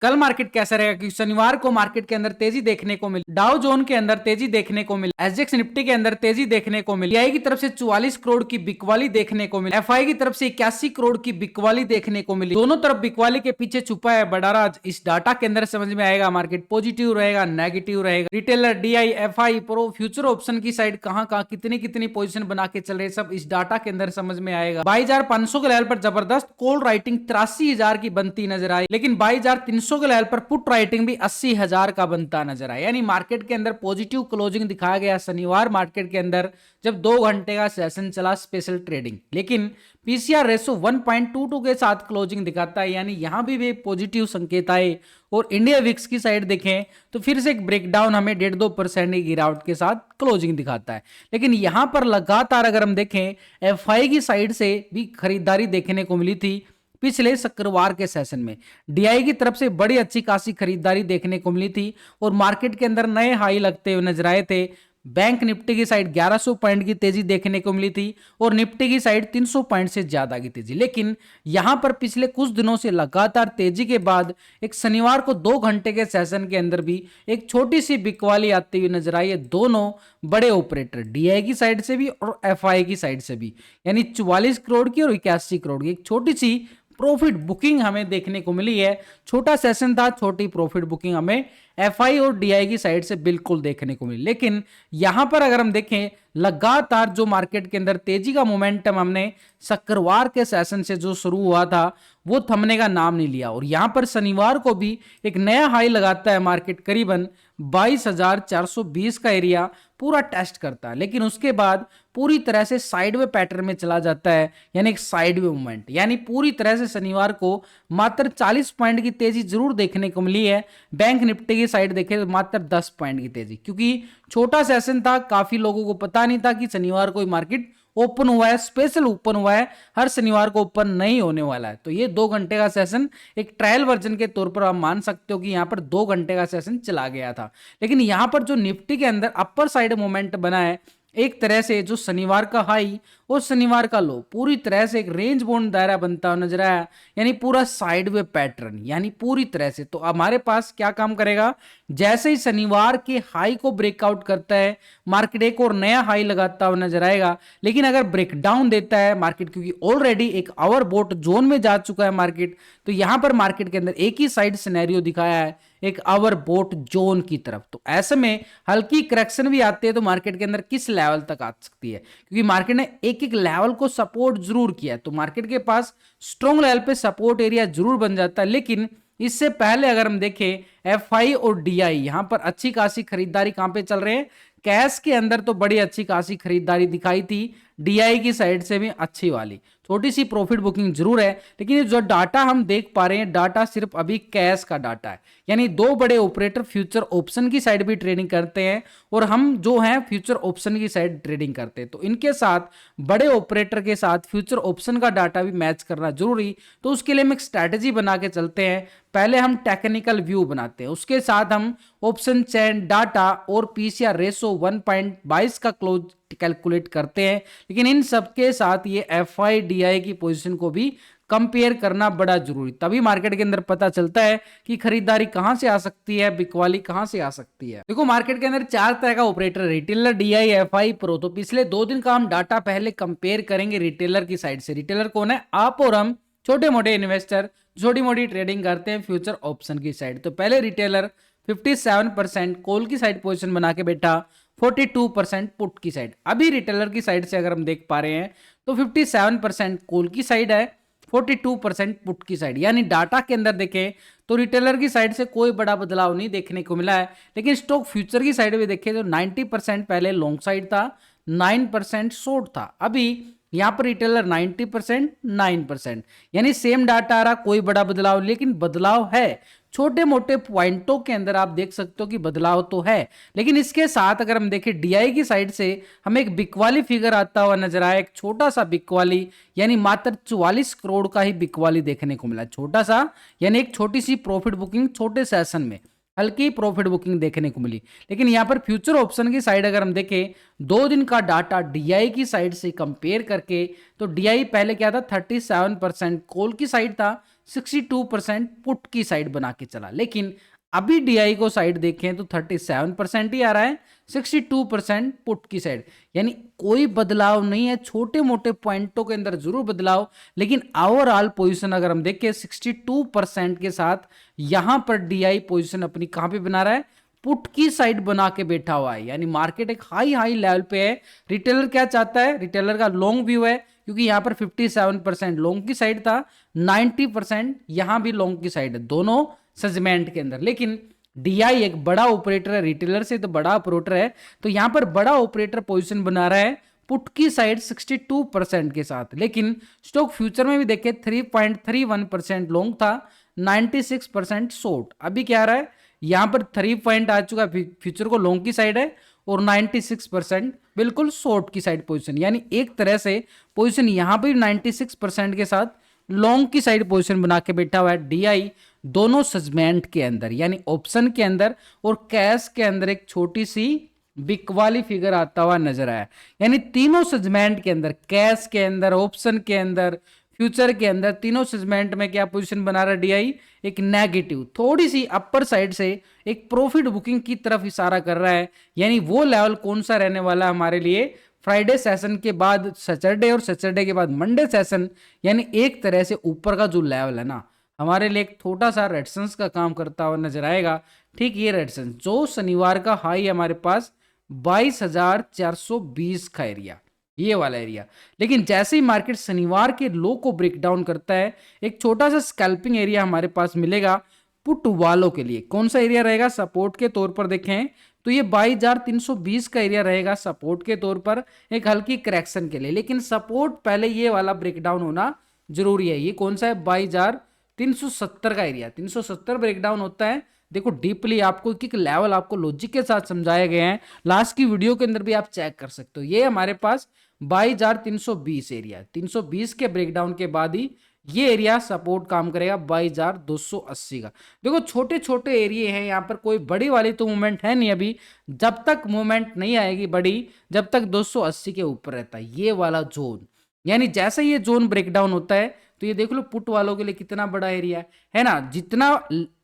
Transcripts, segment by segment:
कल मार्केट कैसा रहेगा, क्योंकि शनिवार को मार्केट के अंदर तेजी देखने को मिली, डाउ जोन के अंदर तेजी देखने को मिली, एसजेक्स निफ्टी के अंदर तेजी देखने को मिली, आई की तरफ से 44 करोड़ की बिकवाली देखने को मिली, एफआई की तरफ से 81 करोड़ की बिकवाली देखने को मिली। दोनों तरफ बिकवाली के पीछे छुपा है बड़ा राज। इस डाटा के अंदर समझ में आएगा मार्केट पॉजिटिव रहेगा, नेगेटिव रहेगा, retailer, DI, FI, pro, future option की साइड कहां कहां कितनी कितनी पोजीशन बना के चल रहे, सब इस डाटा के अंदर समझ में आएगा। 22,500 के लेवल पर जबरदस्त कॉल राइटिंग 83,000 की बनती नजर आई, लेकिन 22,300 के लेवल पर पुट राइटिंग भी 80,000 का बनता नजर आया। यानी मार्केट के अंदर पॉजिटिव क्लोजिंग दिखाया गया शनिवार मार्केट के अंदर, जब 2 घंटे का सेशन चला स्पेशल ट्रेडिंग, लेकिन पीसीआर रेशो 1.22 के साथ क्लोजिंग दिखाता है, यानी यहां भी एक पॉजिटिव संकेत आए। और इंडिया विक्स की साइड देखें तो फिर से एक ब्रेकडाउन हमें 1.5-2% की गिरावट के साथ क्लोजिंग दिखाता है। लेकिन यहां पर लगातार अगर हम देखें एफआई की साइड से भी खरीदारी देखने को मिली थी पिछले शुक्रवार के सेशन में, डीआई की तरफ से बड़ी अच्छी खासी खरीदारी देखने को मिली थी और मार्केट के अंदर नए हाई लगते हुए नजर आए थे। बैंक निफ्टी की साइड 1100 पॉइंट की तेजी देखने को मिली थी और निफ्टी की साइड 300 पॉइंट से ज्यादा की तेजी। लेकिन यहां पर पिछले कुछ दिनों से लगातार तेजी के बाद एक शनिवार को 2 घंटे के सेशन के अंदर भी एक छोटी सी बिकवाली आती हुई नजर आई है, दोनों बड़े ऑपरेटर डीआई की साइड से भी और एफआई की साइड से भी, यानी 44 करोड़ की और 81 करोड़ की एक छोटी सी प्रॉफिट बुकिंग हमें देखने को मिली है। छोटा सेशन था, छोटी प्रॉफिट बुकिंग हमें एफआई और डीआई की साइड से बिल्कुल देखने को मिली। लेकिन यहां पर अगर हम देखें लगातार जो मार्केट के अंदर तेजी का मोमेंटम हमने शुक्रवार के सेशन से जो शुरू हुआ था वो थमने का नाम नहीं लिया और यहां पर शनिवार को भी एक नया हाई लगाता है मार्केट, करीबन 22,420 का एरिया पूरा टेस्ट करता है, लेकिन उसके बाद पूरी तरह से साइडवे पैटर्न में चला जाता है, यानी एक साइडवे मूवमेंट। यानी पूरी तरह से शनिवार को मात्र 40 पॉइंट की तेजी जरूर देखने को मिली है। बैंक निफ्टी की साइड देखें तो मात्र 10 पॉइंट की तेजी, क्योंकि छोटा सेशन था, काफी लोगों को पता नहीं था कि शनिवार को मार्केट ओपन हुआ है, स्पेशल ओपन हुआ है, हर शनिवार को ओपन नहीं होने वाला है। तो ये 2 घंटे का सेशन एक ट्रायल वर्जन के तौर पर आप मान सकते हो कि यहां पर 2 घंटे का सेशन चला गया था। लेकिन यहां पर जो निफ्टी के अंदर अपर साइड मोमेंट बना है, एक तरह से जो शनिवार का हाई और शनिवार का लो पूरी तरह से एक रेंज बाउंड दायरा बनता हुआ नजर आया, यानी पूरा साइडवे पैटर्न, यानी पूरी तरह से। तो हमारे पास क्या काम करेगा, जैसे ही शनिवार के हाई को ब्रेकआउट करता है मार्केट एक और नया हाई लगाता हुआ नजर आएगा। लेकिन अगर ब्रेकडाउन देता है मार्केट, क्योंकि ऑलरेडी एक आवर बोट जोन में जा चुका है मार्केट, तो यहां पर मार्केट के अंदर एक ही साइड सिनेरियो दिखाया है, एक आवर बोट जोन की तरफ। तो ऐसे में हल्की करेक्शन भी आती है तो मार्केट के अंदर किस लेवल तक आ सकती है, क्योंकि मार्केट ने एक एक लेवल को सपोर्ट जरूर किया है, तो मार्केट के पास स्ट्रॉन्ग लेवल पे सपोर्ट एरिया जरूर बन जाता है। लेकिन इससे पहले अगर हम देखें एफआई और डीआई, यहां पर अच्छी खासी खरीदारी कहां पे चल रहे हैं, कैश के अंदर तो बड़ी अच्छी खासी खरीदारी दिखाई थी, डीआई की साइड से भी अच्छी वाली छोटी सी प्रॉफिट बुकिंग जरूर है। लेकिन ये जो डाटा हम देख पा रहे हैं, डाटा सिर्फ अभी कैश का डाटा है, यानी 2 बड़े ऑपरेटर फ्यूचर ऑप्शन की साइड भी ट्रेडिंग करते हैं और हम जो हैं फ्यूचर ऑप्शन की साइड ट्रेडिंग करते हैं। तो इनके साथ बड़े ऑपरेटर के साथ फ्यूचर ऑप्शन का डाटा भी मैच करना जरूरी, तो उसके लिए हम एक स्ट्रैटेजी बना के चलते हैं। पहले हम टेक्निकल व्यू बनाते हैं, उसके साथ हम ऑप्शन चेन डाटा और पीसीआर रेशो 1.22 का क्लोज कैलकुलेट करते हैं। लेकिन इन सबके साथ ये एफआई डीआई की पोजीशन को भी कंपेयर करना बड़ा जरूरी, तभी मार्केट के अंदर पता चलता है कि खरीदारी कहां से आ सकती है, बिकवाली कहां से आ सकती है। देखो मार्केट के अंदर 4 तरह का operator, retailer, DI, FI, pro. तो पिछले 2 दिन का हम डाटा पहले कंपेयर करेंगे रिटेलर की साइड से। रिटेलर कौन है, आप और हम छोटे मोटे इन्वेस्टर, छोटी मोटी ट्रेडिंग करते हैं फ्यूचर ऑप्शन की साइड। तो पहले रिटेलर 57% कॉल की साइड पोजीशन बना के बैठा, 42% पुट की साइड। अभी रिटेलर की साइड से अगर हम देख पा रहे हैं तो 57% कॉल की साइड है, 42% पुट की साइड। यानी डाटा के अंदर देखें तो रिटेलर की साइड से कोई बड़ा बदलाव नहीं देखने को मिला है। लेकिन स्टॉक फ्यूचर की साइड में देखें तो 90% पहले लॉन्ग साइड था, 9% शॉर्ट था। अभी यहां पर रिटेलर 90% 9%, यानी सेम डाटा आ रहा, कोई बड़ा बदलाव, लेकिन बदलाव है छोटे मोटे पॉइंटों के अंदर, आप देख सकते हो कि बदलाव तो है। लेकिन इसके साथ अगर हम देखें डीआई की साइड से हमें एक बिकवाली फिगर आता हुआ नजर आया, एक छोटा सा बिकवाली, यानी मात्र 44 करोड़ का ही बिकवाली देखने को मिला, छोटा सा, यानी एक छोटी सी प्रॉफिट बुकिंग छोटे सेशन में हल्की प्रॉफिट बुकिंग देखने को मिली। लेकिन यहां पर फ्यूचर ऑप्शन की साइड अगर हम देखें 2 दिन का डाटा डीआई की साइड से कंपेयर करके, तो डीआई पहले क्या था, 37% कॉल की साइड था, 62% पुट की साइड बना के चला, लेकिन अभी डीआई को साइड देखें तो 37% ही आ रहा है, 62% पुट की साइड, यानी कोई बदलाव नहीं है, छोटे मोटे पॉइंटों के अंदर जरूर बदलाव, लेकिन ओवरऑल पोजीशन अगर हम देखें 62% के साथ यहां पर डीआई पोजीशन अपनी कहां पे बना रहा है, पुट की साइड बना के बैठा हुआ है, यानी मार्केट एक हाई लेवल पे है। रिटेलर क्या चाहता है, रिटेलर का लॉन्ग व्यू है, क्योंकि यहां पर 57% लॉन्ग की साइड था, 90% यहां भी लॉन्ग की साइड है, दोनों सेगमेंट के अंदर। लेकिन डीआई एक बड़ा ऑपरेटर है, रिटेलर से तो बड़ा ऑपरेटर है, तो यहां पर बड़ा ऑपरेटर पोजीशन बना रहा है पुट की साइड 62% के साथ। लेकिन स्टॉक फ्यूचर में भी देखें 3.31% लॉन्ग था, 96% शॉर्ट। अभी क्या आ रहा है, यहां पर 3 पॉइंट आ चुका है, फ्यूचर को लॉन्ग की साइड है और 96% बिल्कुल शॉर्ट की साइड पोजीशन, यानी एक तरह से पोजीशन यहां पर 96% के साथ लॉन्ग की साइड पोजीशन बना के बैठा हुआ है डीआई दोनों सेगमेंट के अंदर, यानी ऑप्शन के अंदर और कैश के अंदर एक छोटी सी बिक वाली फिगर आता हुआ नजर आया, यानी तीनों सेगमेंट के अंदर, कैश के अंदर, ऑप्शन के अंदर, फ्यूचर के अंदर, तीनों सेगमेंट में क्या पोजीशन बना रहा है डीआई, एक नेगेटिव, थोड़ी सी अपर साइड से एक प्रॉफिट बुकिंग की तरफ इशारा कर रहा है। यानी वो लेवल कौन सा रहने वाला है हमारे लिए, फ्राइडे सेशन के बाद सैटरडे और सैटरडे के बाद मंडे सेशन, यानी एक तरह से ऊपर का जो लेवल है ना, हमारे लिए एक छोटा सा रेजिस्टेंस का काम करता हुआ नजर आएगा। ठीक ये रेजिस्टेंस जो शनिवार का हाई है हमारे पास 22,420 का एरिया, ये वाला एरिया। लेकिन जैसे ही मार्केट शनिवार के लो को ब्रेक डाउन करता है, एक छोटा सा स्कैल्पिंग एरिया हमारे पास मिलेगा पुट वालों के लिए। कौन सा एरिया रहेगा, सपोर्ट के तौर पर देखें तो ये 22,320 का एरिया रहेगा सपोर्ट के तौर पर, एक हल्की करेक्शन के लिए। लेकिन सपोर्ट पहले ये वाला ब्रेक डाउन होना जरूरी है। ये कौन सा है, 22,370 का एरिया, 370 ब्रेक डाउन होता है। देखो डीपली आपको एक लेवल आपको लॉजिक के साथ समझाए गए हैं, लास्ट की वीडियो के अंदर भी आप चेक कर सकते हो। ये हमारे पास 22,320 एरिया, 320 के ब्रेकडाउन के बाद ही ये एरिया सपोर्ट काम करेगा 22,280 का। देखो छोटे छोटे एरिया हैं यहाँ पर, कोई बड़ी वाली तो मूवमेंट है नहीं अभी, जब तक मूवमेंट नहीं आएगी बड़ी, जब तक 280 के ऊपर रहता है ये वाला जोन। यानी जैसे ये जोन ब्रेकडाउन होता है तो ये देख लो पुट वालों के लिए कितना बड़ा एरिया है ना, जितना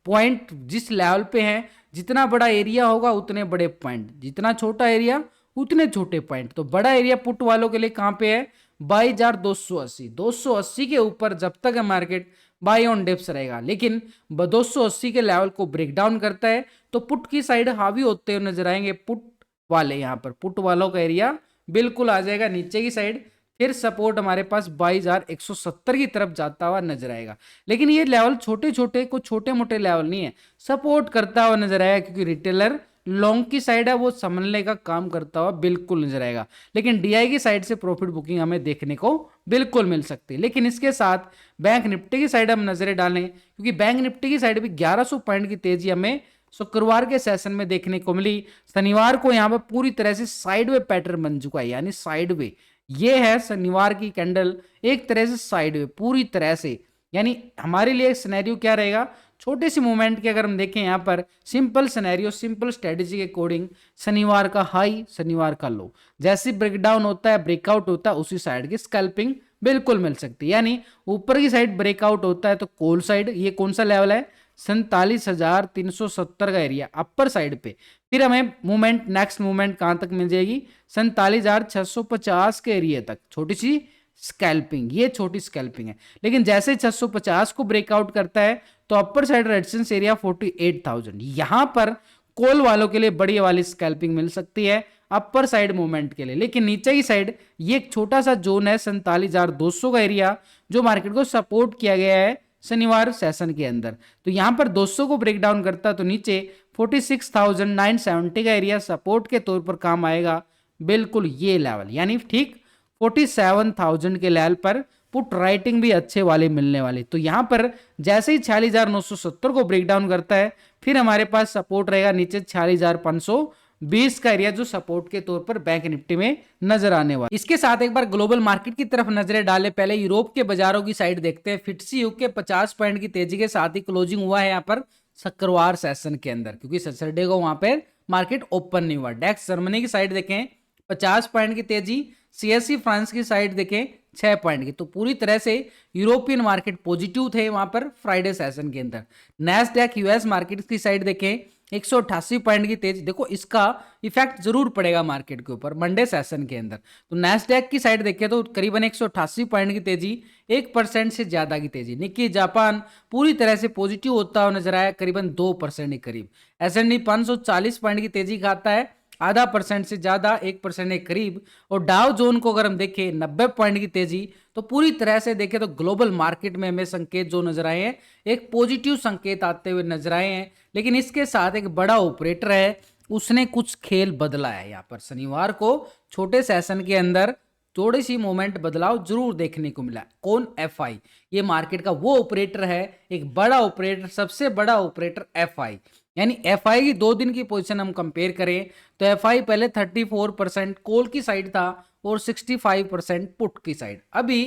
पॉइंट जिस लेवल पे है, जितना बड़ा एरिया होगा उतने बड़े पॉइंट, जितना छोटा एरिया उतने छोटे पॉइंट। तो बड़ा एरिया पुट वालों के लिए कहां पे है, 22,280, 280 के ऊपर जब तक है मार्केट बाई ऑन डिप्स रहेगा। लेकिन 280 के लेवल को ब्रेक डाउन करता है तो पुट की साइड हावी होते हुए नजर आएंगे पुट वाले। यहाँ पर पुट वालों का एरिया बिल्कुल आ जाएगा नीचे की साइड, फिर सपोर्ट हमारे पास 22,170 की तरफ जाता हुआ नजर आएगा। लेकिन ये लेवल छोटे छोटे को छोटे मोटे लेवल नहीं है, सपोर्ट करता हुआ नजर आएगा, क्योंकि रिटेलर लॉन्ग की साइड है वो समझने का काम करता हुआ बिल्कुल नजर आएगा। लेकिन डीआई की साइड से प्रॉफिट बुकिंग हमें देखने को बिल्कुल मिल सकती है। लेकिन इसके साथ बैंक निफ्टी की साइड हम नजरें डालें, क्योंकि बैंक निफ्टी की साइड भी 1100 पॉइंट की तेजी हमें शुक्रवार के सेशन में देखने को मिली। शनिवार को यहाँ पर पूरी तरह से साइडवे पैटर्न बन चुका है, यानी साइडवे ये है शनिवार की कैंडल, एक तरह से साइडवे पूरी तरह से। यानी हमारे लिए सिनेरियो क्या रहेगा, छोटे सी मूवमेंट के अगर हम देखें यहाँ पर सिंपल सिनेरियो, सिंपल स्ट्रेटेजी के अकॉर्डिंग शनिवार का हाई शनिवार का लो, जैसे ब्रेकडाउन होता है ब्रेकआउट होता है उसी साइड की स्कैल्पिंग बिल्कुल मिल सकती है। यानी ऊपर की साइड ब्रेकआउट होता है तो कॉल साइड, ये कौन सा लेवल है 47,370 का एरिया अपर साइड पे, फिर हमें मूवमेंट नेक्स्ट मूवमेंट कहां तक मिल जाएगी 47,650 के एरिया तक, छोटी सी स्कैल्पिंग, ये छोटी स्कैल्पिंग है। लेकिन जैसे 650 को ब्रेकआउट करता है तो अपर साइड रेजिस्टेंस एरिया 48,000, यहां पर कॉल वालों के लिए बड़ी वाली स्कैल्पिंग मिल सकती है अपर साइड मूवमेंट के लिए। लेकिन नीचे की साइड ये एक छोटा सा जोन है 47,200 का एरिया, जो मार्केट को सपोर्ट किया गया है शनिवार सेशन के अंदर। तो यहां पर 200 को ब्रेक डाउन करता है तो नीचे 46,970 का एरिया सपोर्ट के तौर पर काम आएगा, बिल्कुल ये लेवल। यानी ठीक 47,000 के लेवल पर पुट राइटिंग भी अच्छे वाले मिलने वाले। तो यहां पर जैसे ही 46,970 को ब्रेक डाउन करता है फिर हमारे पास सपोर्ट रहेगा नीचे 46,520 का एरिया, जो सपोर्ट के तौर पर बैंक निफ्टी में नजर आने वाला। इसके साथ एक बार ग्लोबल मार्केट की तरफ नजरें डाले, पहले यूरोप के बाजारों की साइड देखते हैं। फिट्सी यूके 50 पॉइंट की तेजी के साथ ही क्लोजिंग हुआ है यहाँ पर शुक्रवार सेशन के अंदर, क्योंकि सैटरडे को वहां पर मार्केट ओपन नहीं हुआ। डेक्स जर्मनी की साइड देखें 50 पॉइंट की तेजी, सीएससी फ्रांस की साइड देखें 6 पॉइंट की। तो पूरी तरह से यूरोपियन मार्केट पॉजिटिव थे वहां पर फ्राइडे सेशन के अंदर। नैस्डैक यूएस मार्केट की साइड देखें 188 पॉइंट की तेज। देखो इसका इफेक्ट जरूर पड़ेगा मार्केट के ऊपर मंडे सेशन के अंदर। तो नैस्डैक की साइड देखें तो करीबन 188 पॉइंट की तेजी, 1% से ज्यादा की तेजी। निक्की जापान पूरी तरह से पॉजिटिव होता हुआ नजर आया, करीबन 2% के करीब। एसएनडी 540 पॉइंट की तेजी खाता है, आधा परसेंट से ज्यादा, 1% के करीब। और डाउ जोन को अगर हम देखें 90 पॉइंट की तेजी। तो पूरी तरह से देखें तो ग्लोबल मार्केट में हमें संकेत जो नजर आए हैं, एक पॉजिटिव संकेत आते हुए नजर आए हैं। लेकिन इसके साथ एक बड़ा ऑपरेटर है, उसने कुछ खेल बदला है। यहाँ पर शनिवार को छोटे सेशन के अंदर थोड़ी सी मोमेंट बदलाव जरूर देखने को मिला। कौन? एफआई। ये मार्केट का वो ऑपरेटर है, एक बड़ा ऑपरेटर, सबसे बड़ा ऑपरेटर एफआई। यानी एफआई की 2 दिन की पोजीशन हम कंपेयर करें तो एफआई पहले 34% कॉल की साइड था और 65% पुट की साइड। अभी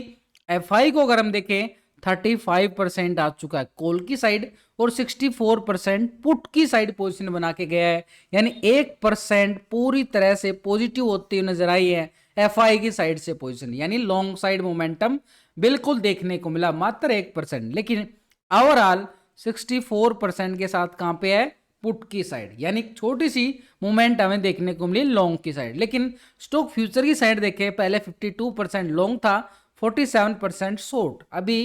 एफआई को अगर हम देखें 35% आ चुका है कॉल की साइड और 64% पुट की साइड पोजीशन बना के गया है। यानी 1% पूरी तरह से पॉजिटिव होती हुई नजर आई है एफआई की साइड से पोजीशन। यानी लॉन्ग साइड मोमेंटम बिल्कुल देखने को मिला, मात्र 1%। लेकिन ओवरऑल 64% के साथ कहां पे है? पुट की साइड। यानी छोटी सी मूवमेंट हमें देखने को मिली लॉन्ग की साइड। लेकिन स्टॉक फ्यूचर की साइड देखें, पहले 52% लॉन्ग था, 47% शॉर्ट। अभी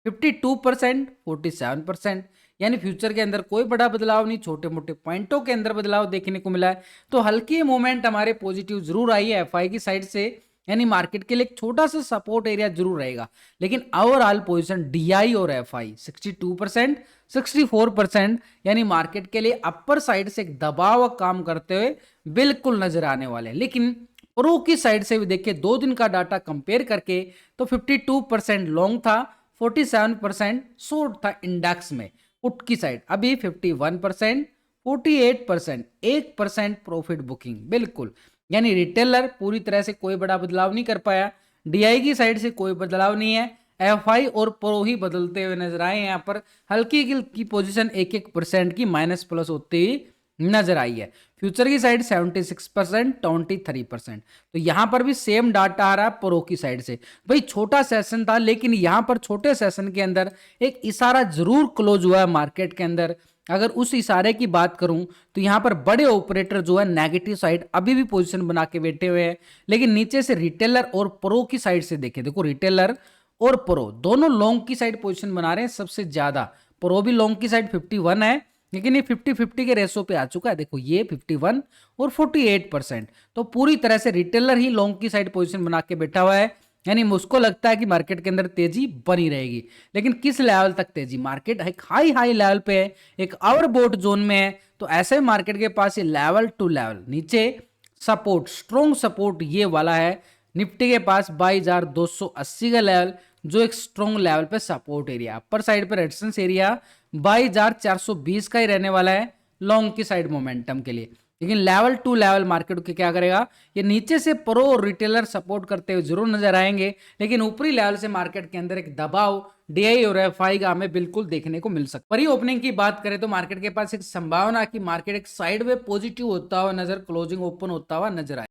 52% 47%। यानी फ्यूचर के अंदर कोई बड़ा बदलाव नहीं, छोटे मोटे पॉइंटों के अंदर बदलाव देखने को मिला है। तो हल्की मूवमेंट हमारे पॉजिटिव जरूर आई है एफआई की साइड से। यानी मार्केट के लिए एक छोटा सा सपोर्ट एरिया जरूर रहेगा। लेकिन ओवरऑल पोजीशन डीआई और एफआई 62% 64%, यानी मार्केट के लिए अपर साइड से एक दबाव काम करते हुए बिल्कुल नजर आने वाले हैं। लेकिन प्रो की साइड से भी देखिए 2 दिन का डाटा कंपेयर करके तो 52% लॉन्ग था, 47% शॉर्ट था इंडेक्स में पुट की साइड। अभी 51% 48%, 1% प्रॉफिट बुकिंग बिल्कुल। यानी रिटेलर पूरी तरह से कोई बड़ा बदलाव नहीं कर पाया, डीआई की साइड से कोई बदलाव नहीं है, एफआई और प्रो ही बदलते हुए नजर आए। यहाँ पर हल्की की पोजीशन 1% की माइनस प्लस होती हुई नजर आई है। फ्यूचर की साइड 76% 23%। तो यहां पर भी सेम डाटा आ रहा है प्रो की साइड से। भाई छोटा सेशन था, लेकिन यहां पर छोटे सेशन के अंदर एक इशारा जरूर क्लोज हुआ है मार्केट के अंदर। अगर उस इशारे की बात करूं तो यहां पर बड़े ऑपरेटर जो है नेगेटिव साइड अभी भी पोजीशन बना के बैठे हुए हैं। लेकिन नीचे से रिटेलर और प्रो की साइड से देखें, देखो रिटेलर और प्रो दोनों लॉन्ग की साइड पोजीशन बना रहे हैं सबसे ज्यादा। प्रो भी लॉन्ग की साइड 51 है, लेकिन ये 50-50 के रेशो पे आ चुका है। देखो ये 51 और 48%। तो पूरी तरह से रिटेलर ही लॉन्ग की साइड पोजीशन बना के बैठा हुआ है। यानी मुझको लगता है कि मार्केट के अंदर तेजी बनी रहेगी। लेकिन किस लेवल तक तेजी? मार्केट एक हाई लेवल पे है, एक ओवरबॉट जोन में है। तो ऐसे मार्केट के पास ये लेवल टू लेवल नीचे सपोर्ट, स्ट्रॉन्ग सपोर्ट ये वाला है निफ्टी के पास 2280 का लेवल, जो एक स्ट्रॉन्ग लेवल पे सपोर्ट एरिया। अपर साइड पे रेजिस्टेंस एरिया 22,420 का ही रहने वाला है लॉन्ग की साइड मोमेंटम के लिए। लेकिन लेवल टू लेवल मार्केट के क्या करेगा, ये नीचे से प्रो और रिटेलर सपोर्ट करते हुए जरूर नजर आएंगे। लेकिन ऊपरी लेवल से मार्केट के अंदर एक दबाव डीआई और एफआई का हमें बिल्कुल देखने को मिल सकता है। परी ओपनिंग की बात करें तो मार्केट के पास एक संभावना कि मार्केट एक साइड वे पॉजिटिव होता हुआ नजर, क्लोजिंग ओपन होता हुआ नजर आए।